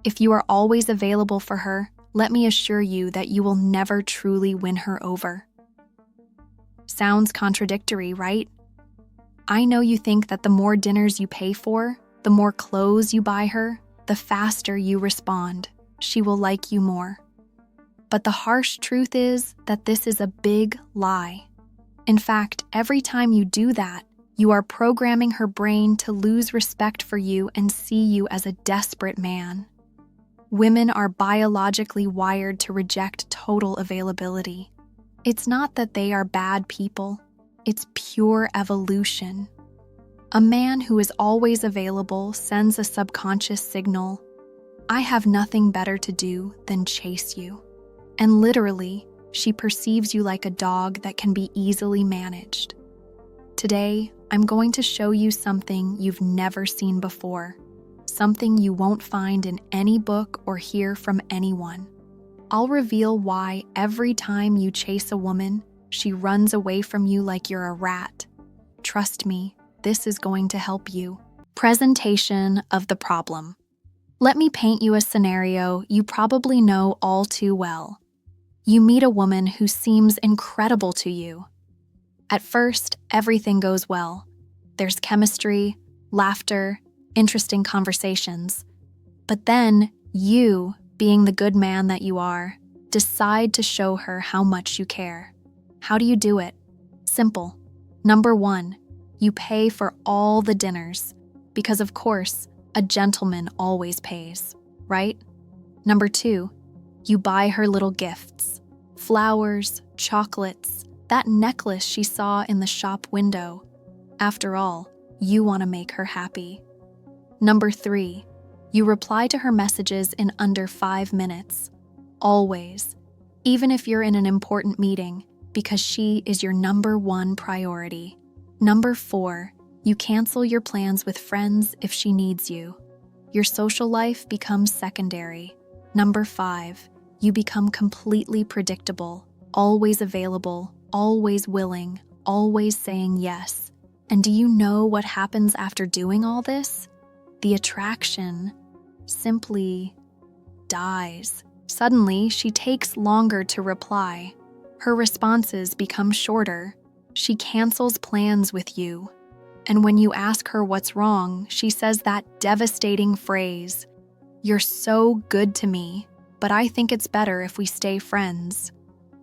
If you are always available for her, let me assure you that you will never truly win her over. Sounds contradictory, right? I know you think that the more dinners you pay for, the more clothes you buy her, the faster you respond. She will like you more. But the harsh truth is that this is a big lie. In fact, every time you do that, you are programming her brain to lose respect for you and see you as a desperate man. Women are biologically wired to reject total availability. It's not that they are bad people, it's pure evolution. A man who is always available sends a subconscious signal, I have nothing better to do than chase you. And literally, she perceives you like a dog that can be easily managed. Today, I'm going to show you something you've never seen before, something you won't find in any book or hear from anyone. I'll reveal why every time you chase a woman, she runs away from you like you're a rat. Trust me, this is going to help you. Presentation of the problem. Let me paint you a scenario you probably know all too well. You meet a woman who seems incredible to you. At first, everything goes well. There's chemistry, laughter, interesting conversations. But then, you, being the good man that you are, decide to show her how much you care. How do you do it? Simple. Number 1, you pay for all the dinners, because of course, a gentleman always pays, right? Number 2, you buy her little gifts. Flowers, chocolates, that necklace she saw in the shop window. After all, you want to make her happy. Number 3, you reply to her messages in under 5 minutes. Always. Even if you're in an important meeting, because she is your number 1 priority. Number 4, you cancel your plans with friends if she needs you. Your social life becomes secondary. Number 5, you become completely predictable, always available, always willing, always saying yes. And do you know what happens after doing all this? The attraction simply dies. Suddenly, she takes longer to reply. Her responses become shorter. She cancels plans with you. And when you ask her what's wrong, she says that devastating phrase, "You're so good to me, but I think it's better if we stay friends."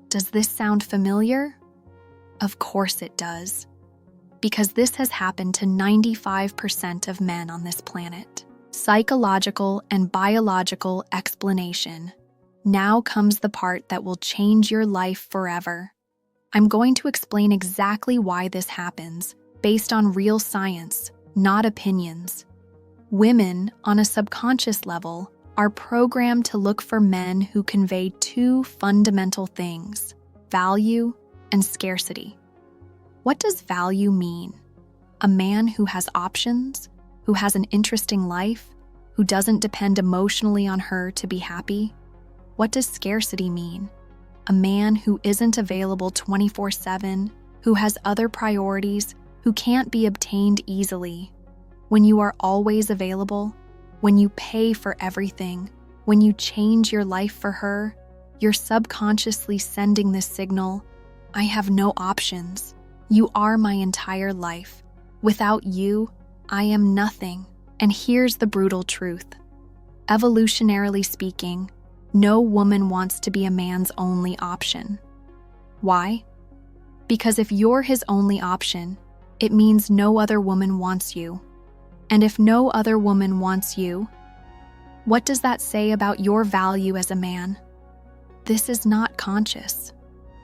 Does this sound familiar? Of course it does. Because this has happened to 95% of men on this planet. Psychological and biological explanation. Now comes the part that will change your life forever. I'm going to explain exactly why this happens, based on real science, not opinions. Women, on a subconscious level, are programmed to look for men who convey 2 fundamental things: value and scarcity. What does value mean? A man who has options, who has an interesting life, who doesn't depend emotionally on her to be happy? What does scarcity mean? A man who isn't available 24/7, who has other priorities, who can't be obtained easily. When you are always available, when you pay for everything, when you change your life for her, you're subconsciously sending this signal, I have no options. You are my entire life. Without you, I am nothing. And here's the brutal truth. Evolutionarily speaking, no woman wants to be a man's only option. Why? Because if you're his only option, it means no other woman wants you. And if no other woman wants you, what does that say about your value as a man? This is not conscious.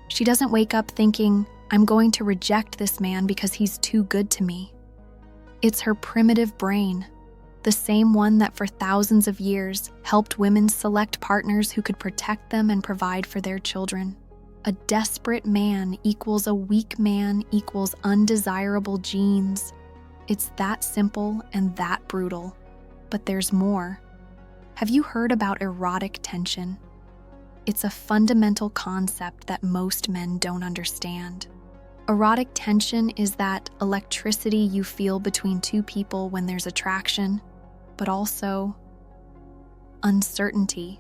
She doesn't wake up thinking, I'm going to reject this man because he's too good to me. It's her primitive brain, the same one that for thousands of years helped women select partners who could protect them and provide for their children. A desperate man equals a weak man equals undesirable genes. It's that simple and that brutal. But there's more. Have you heard about erotic tension? It's a fundamental concept that most men don't understand. Erotic tension is that electricity you feel between 2 people when there's attraction, but also uncertainty.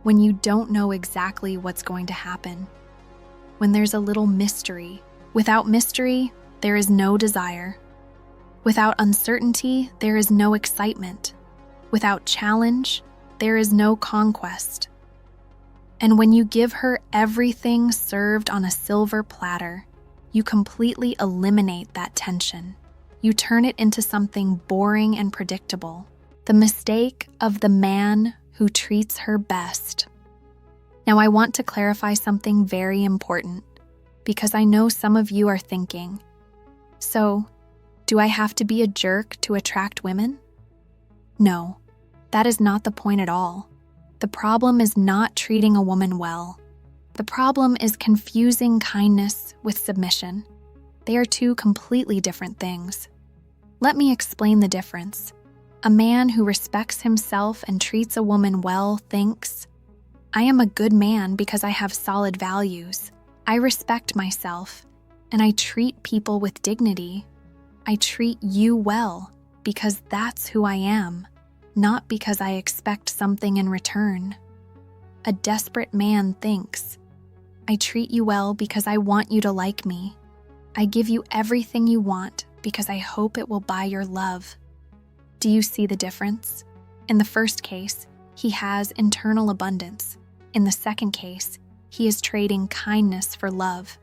When you don't know exactly what's going to happen. When there's a little mystery. Without mystery, there is no desire. Without uncertainty, there is no excitement. Without challenge, there is no conquest. And when you give her everything served on a silver platter, you completely eliminate that tension. You turn it into something boring and predictable. The mistake of the man who treats her best. Now, I want to clarify something very important, because I know some of you are thinking, so, do I have to be a jerk to attract women? No, that is not the point at all. The problem is not treating a woman well. The problem is confusing kindness with submission. They are two completely different things. Let me explain the difference. A man who respects himself and treats a woman well thinks, I am a good man because I have solid values. I respect myself, and I treat people with dignity. I treat you well because that's who I am, not because I expect something in return. A desperate man thinks, I treat you well because I want you to like me. I give you everything you want because I hope it will buy your love. Do you see the difference? In the first case, he has internal abundance. In the second case, he is trading kindness for love.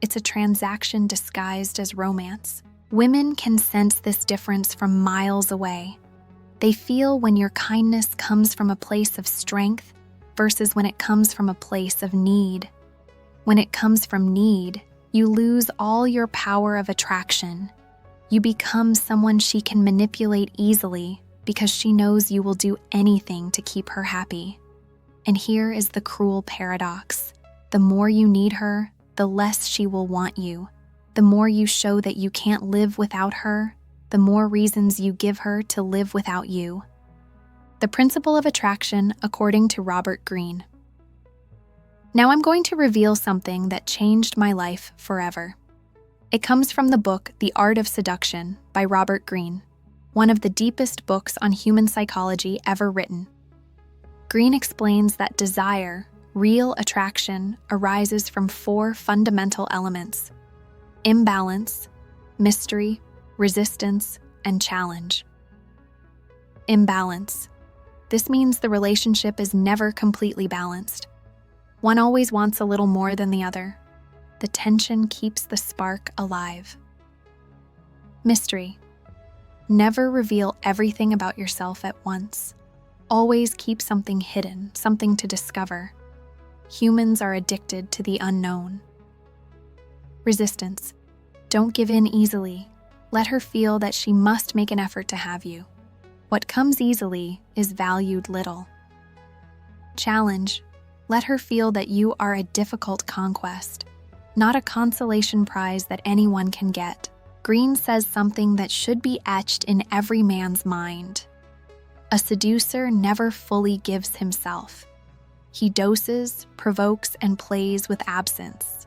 It's a transaction disguised as romance. Women can sense this difference from miles away. They feel when your kindness comes from a place of strength versus when it comes from a place of need. When it comes from need, you lose all your power of attraction. You become someone she can manipulate easily because she knows you will do anything to keep her happy. And here is the cruel paradox. The more you need her, the less she will want you. The more you show that you can't live without her, the more reasons you give her to live without you. The principle of attraction according to Robert Greene. Now I'm going to reveal something that changed my life forever. It comes from the book The Art of Seduction by Robert Greene, one of the deepest books on human psychology ever written. Greene explains that desire, real attraction, arises from 4 fundamental elements: imbalance, mystery, resistance, and challenge. Imbalance. This means the relationship is never completely balanced. One always wants a little more than the other. The tension keeps the spark alive. Mystery. Never reveal everything about yourself at once. Always keep something hidden, something to discover. Humans are addicted to the unknown. Resistance. Don't give in easily. Let her feel that she must make an effort to have you. What comes easily is valued little. Challenge. Let her feel that you are a difficult conquest, not a consolation prize that anyone can get. Greene says something that should be etched in every man's mind. A seducer never fully gives himself. He doses, provokes, and plays with absence.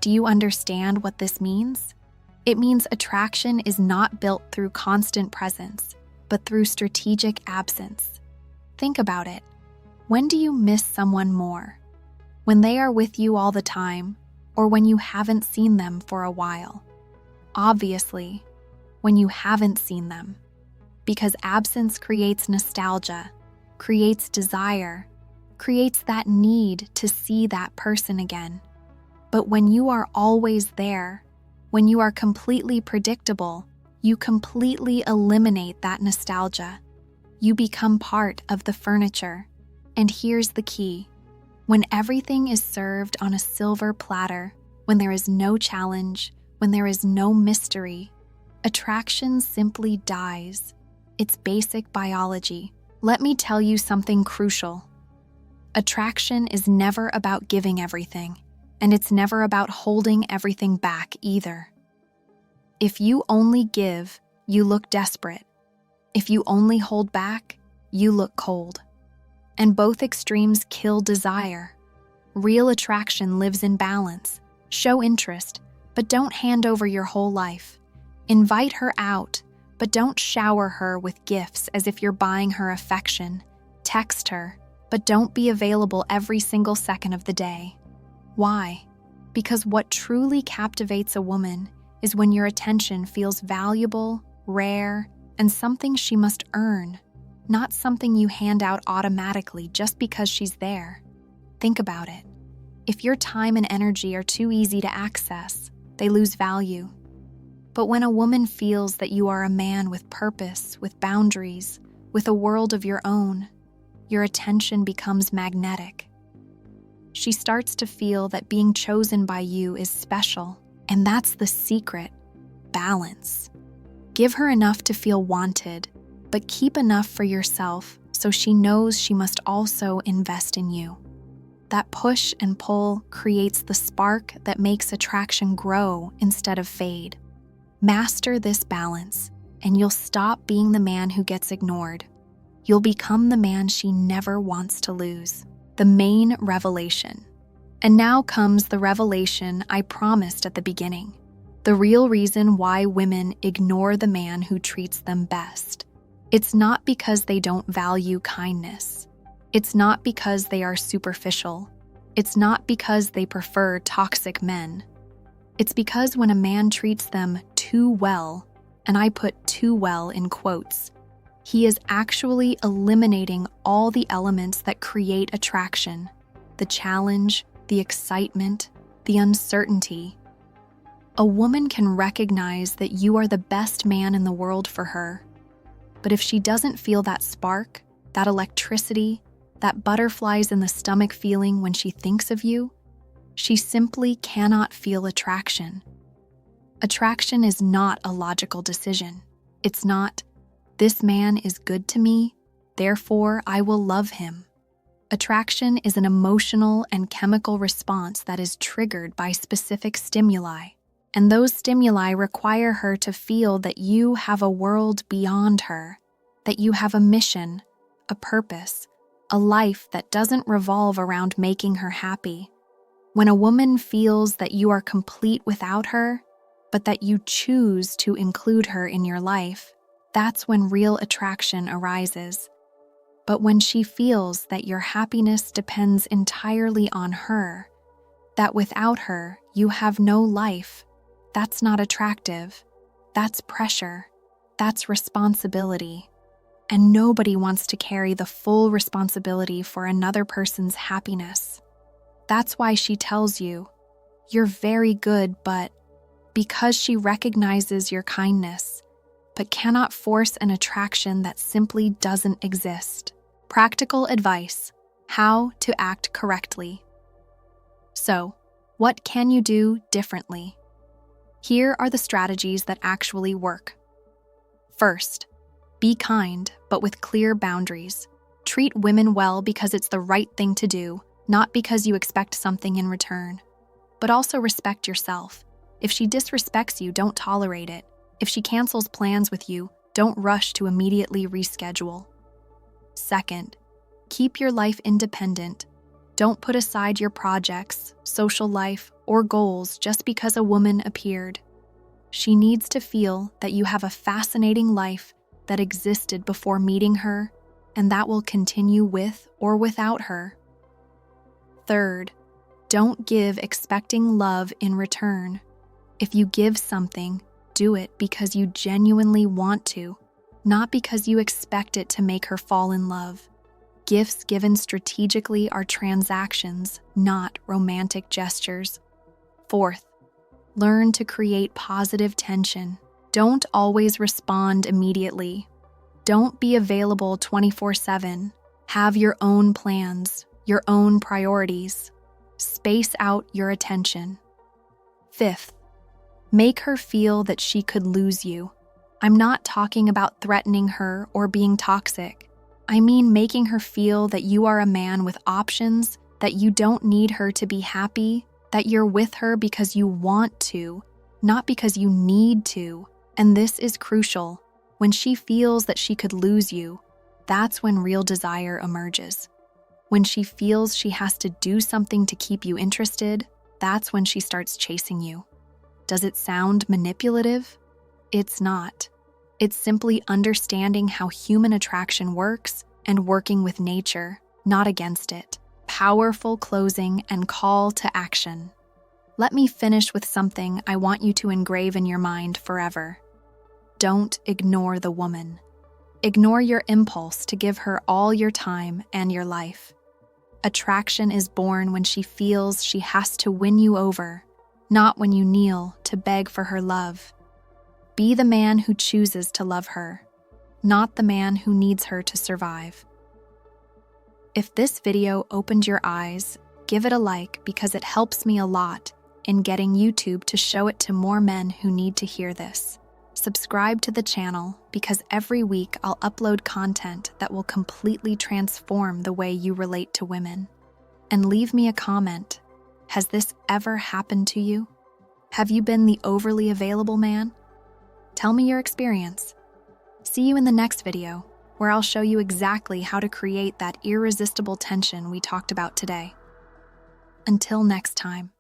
Do you understand what this means? It means attraction is not built through constant presence, but through strategic absence. Think about it. When do you miss someone more? When they are with you all the time, or when you haven't seen them for a while? Obviously, when you haven't seen them. Because absence creates nostalgia, creates desire, creates that need to see that person again. But when you are always there, when you are completely predictable, you completely eliminate that nostalgia. You become part of the furniture. And here's the key. When everything is served on a silver platter, when there is no challenge, when there is no mystery, attraction simply dies. It's basic biology. Let me tell you something crucial. Attraction is never about giving everything, and it's never about holding everything back either. If you only give, you look desperate. If you only hold back, you look cold. And both extremes kill desire. Real attraction lives in balance. Show interest, but don't hand over your whole life. Invite her out, But don't shower her with gifts as if you're buying her affection. Text her, but don't be available every single second of the day. Why? Because what truly captivates a woman is when your attention feels valuable, rare, and something she must earn, not something you hand out automatically just because she's there. Think about it. If your time and energy are too easy to access, they lose value. But when a woman feels that you are a man with purpose, with boundaries, with a world of your own, your attention becomes magnetic. She starts to feel that being chosen by you is special, and that's the secret: balance. Give her enough to feel wanted, but keep enough for yourself so she knows she must also invest in you. That push and pull creates the spark that makes attraction grow instead of fade. Master this balance, and you'll stop being the man who gets ignored. You'll become the man she never wants to lose. The main revelation. And now comes the revelation I promised at the beginning. The real reason why women ignore the man who treats them best. It's not because they don't value kindness. It's not because they are superficial. It's not because they prefer toxic men. It's because when a man treats them too well, and I put too well in quotes, he is actually eliminating all the elements that create attraction: the challenge, the excitement, the uncertainty. A woman can recognize that you are the best man in the world for her, but if she doesn't feel that spark, that electricity, that butterflies in the stomach feeling when she thinks of you, she simply cannot feel attraction. Attraction is not a logical decision. It's not, this man is good to me, therefore I will love him. Attraction is an emotional and chemical response that is triggered by specific stimuli, and those stimuli require her to feel that you have a world beyond her, that you have a mission, a purpose, a life that doesn't revolve around making her happy. When a woman feels that you are complete without her, but that you choose to include her in your life, that's when real attraction arises. But when she feels that your happiness depends entirely on her, that without her you have no life, that's not attractive. That's pressure. That's responsibility. And nobody wants to carry the full responsibility for another person's happiness. That's why she tells you, you're very good, but because she recognizes your kindness, but cannot force an attraction that simply doesn't exist. Practical advice: how to act correctly. So, what can you do differently? Here are the strategies that actually work. First, be kind, but with clear boundaries. Treat women well because it's the right thing to do, not because you expect something in return. But also respect yourself. If she disrespects you, don't tolerate it. If she cancels plans with you, don't rush to immediately reschedule. Second, keep your life independent. Don't put aside your projects, social life, or goals just because a woman appeared. She needs to feel that you have a fascinating life that existed before meeting her, and that will continue with or without her. Third, don't give expecting love in return. If you give something, do it because you genuinely want to, not because you expect it to make her fall in love. Gifts given strategically are transactions, not romantic gestures. Fourth, learn to create positive tension. Don't always respond immediately. Don't be available 24/7. Have your own plans, your own priorities. Space out your attention. Fifth, make her feel that she could lose you. I'm not talking about threatening her or being toxic. I mean making her feel that you are a man with options, that you don't need her to be happy, that you're with her because you want to, not because you need to. And this is crucial. When she feels that she could lose you, that's when real desire emerges. When she feels she has to do something to keep you interested, that's when she starts chasing you. Does it sound manipulative? It's not. It's simply understanding how human attraction works and working with nature, not against it. Powerful closing and call to action. Let me finish with something I want you to engrave in your mind forever. Don't ignore the woman. Ignore your impulse to give her all your time and your life. Attraction is born when she feels she has to win you over, not when you kneel to beg for her love. Be the man who chooses to love her, not the man who needs her to survive. If this video opened your eyes, give it a like because it helps me a lot in getting YouTube to show it to more men who need to hear this. Subscribe to the channel because every week I'll upload content that will completely transform the way you relate to women. And leave me a comment. Has this ever happened to you? Have you been the overly available man? Tell me your experience. See you in the next video, where I'll show you exactly how to create that irresistible tension we talked about today. Until next time.